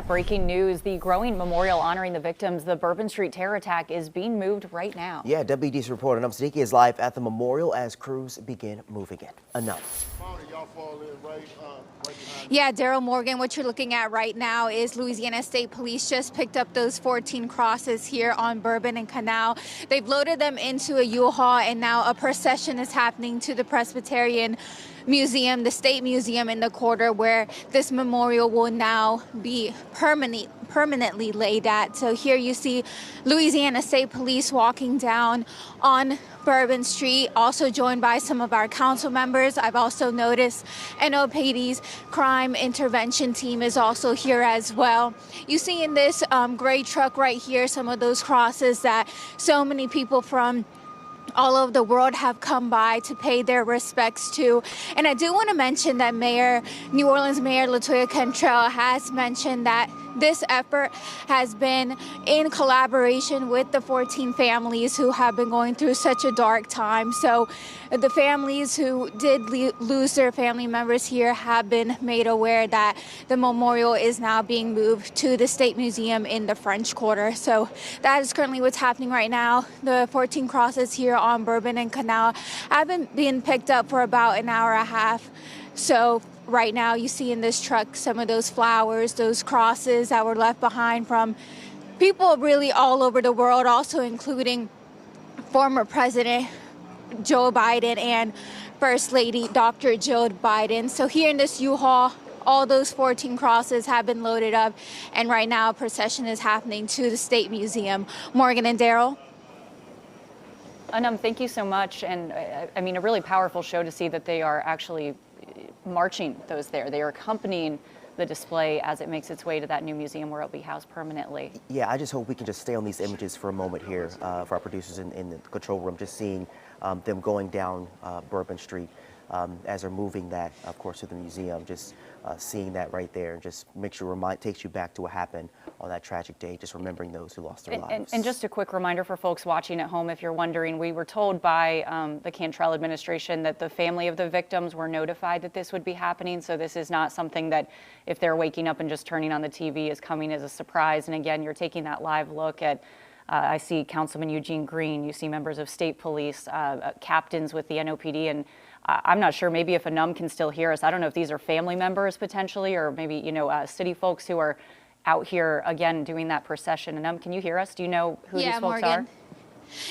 that breaking news. The growing memorial honoring the victims of the Bourbon Street terror attack is being moved right now. Yeah, WD's reporter Anam Siddiqui is live at the memorial as crews begin moving in. Anam. Yeah, Daryl Morgan, what you're looking at right now is Louisiana State Police just picked up those 14 crosses here on Bourbon and Canal. They've loaded them into a U-Haul, and now a procession is happening to the Presbyterian Museum, the State Museum in the quarter, where this memorial will now be permanently laid at. So here you see Louisiana State Police walking down on Bourbon Street, also joined by some of our council members. I've also noticed NOPD's crime intervention team is also here as well. You see in this gray truck right here some of those crosses that so many people from all over the world have come by to pay their respects to. And I do want to mention that New Orleans Mayor LaToya Cantrell has mentioned that this effort has been in collaboration with the 14 families who have been going through such a dark time. So the families who did lose their family members here have been made aware that the memorial is now being moved to the State Museum in the French Quarter. So that is currently what's happening right now. The 14 crosses here on Bourbon and Canal have been being picked up for about an hour and a half. So right now you see in this truck some of those flowers, those crosses that were left behind from people really all over the world, also including former President Joe Biden and First Lady Dr. Jill Biden. So here in this U-Haul, all those 14 crosses have been loaded up, and right now a procession is happening to the State Museum. Morgan and Daryl. Anam, thank you so much. And I mean, a really powerful show to see that they are actually marching those there. They are accompanying the display as it makes its way to that new museum where it'll be housed permanently. Yeah, I just hope we can just stay on these images for a moment here for our producers in the control room, just seeing them going down Bourbon Street as they're moving that, of course, to the museum. Just seeing that right there, and just makes you takes you back to what happened on that tragic day, just remembering those who lost their lives. And just a quick reminder for folks watching at home, if you're wondering, we were told by the Cantrell administration that the family of the victims were notified that this would be happening. So this is not something that, if they're waking up and just turning on the TV, is coming as a surprise. And again, you're taking that live look at I see Councilman Eugene Green, you see members of state police, captains with the NOPD, and I'm not sure, maybe if Anam can still hear us, I don't know if these are family members potentially, or maybe, you know, city folks who are out here again doing that procession. Anam, can you hear us? Do you know who these folks are?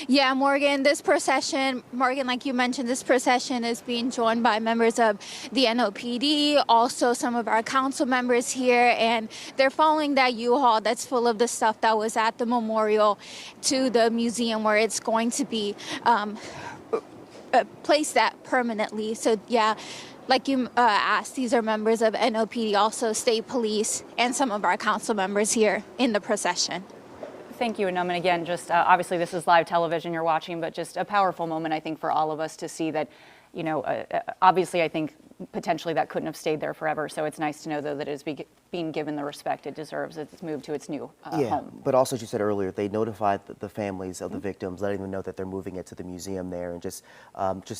Yeah, Morgan, this procession, Morgan, like you mentioned, this procession is being joined by members of the NOPD, also some of our council members here, and they're following that U-Haul that's full of the stuff that was at the memorial to the museum where it's going to be placed at permanently. So yeah, like you asked, these are members of NOPD, also state police, and some of our council members here in the procession. Thank you, Anam. And again, just obviously this is live television you're watching, but just a powerful moment, I think, for all of us to see that, you know, obviously I think potentially that couldn't have stayed there forever. So it's nice to know, though, that it is being given the respect it deserves as it's moved to its new home. But also, as you said earlier, they notified the families of the victims, letting them know that they're moving it to the museum there, and just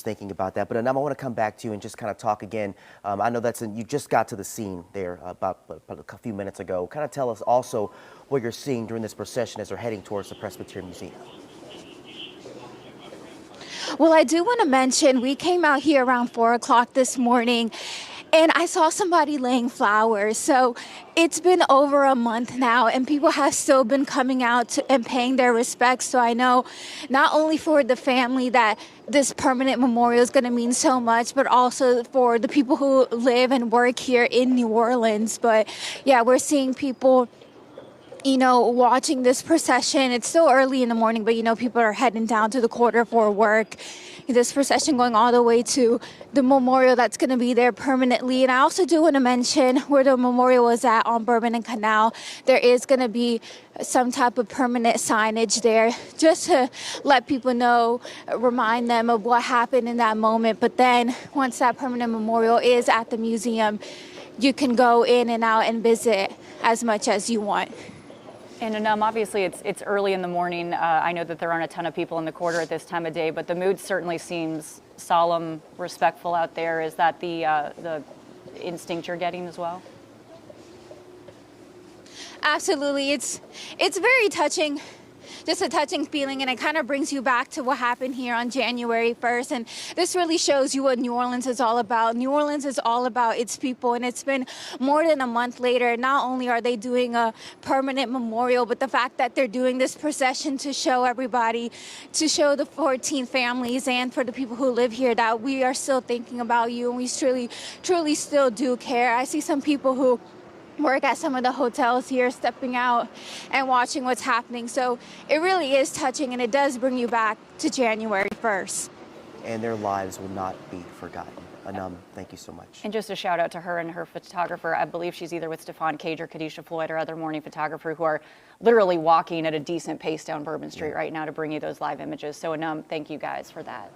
thinking about that. But Anam, I want to come back to you and just kind of talk again. I know you just got to the scene there about a few minutes ago. Kind of tell us also what you're seeing during this procession as they're heading towards the Presbyterian Museum. Well, I do want to mention we came out here around 4 o'clock this morning, and I saw somebody laying flowers. So it's been over a month now, and people have still been coming out and paying their respects. So I know not only for the family that this permanent memorial is going to mean so much, but also for the people who live and work here in New Orleans. But yeah, we're seeing people, you know, watching this procession. It's still early in the morning, but, you know, people are heading down to the quarter for work. This procession going all the way to the memorial that's going to be there permanently. And I also do want to mention where the memorial is at on Bourbon and Canal. There is going to be some type of permanent signage there just to let people know, remind them of what happened in that moment. But then once that permanent memorial is at the museum, you can go in and out and visit as much as you want. And Anam, obviously it's early in the morning. I know that there aren't a ton of people in the quarter at this time of day, but the mood certainly seems solemn, respectful out there. Is that the instinct you're getting as well? Absolutely. It's very touching. Just a touching feeling, and it kind of brings you back to what happened here on January 1st. And this really shows you what New Orleans is all about. New Orleans is all about its people, and it's been more than a month later. Not only are they doing a permanent memorial, but the fact that they're doing this procession to show everybody, to show the 14 families and for the people who live here that we are still thinking about you, and we truly still do care. I see some people who work at some of the hotels here stepping out and watching what's happening. So it really is touching, and it does bring you back to January 1st. And their lives will not be forgotten. Anam, thank you so much. And just a shout out to her and her photographer. I believe she's either with Stephon Cage or Kadisha Floyd or other morning photographer who are literally walking at a decent pace down Bourbon Street right now to bring you those live images. So Anam, thank you guys for that.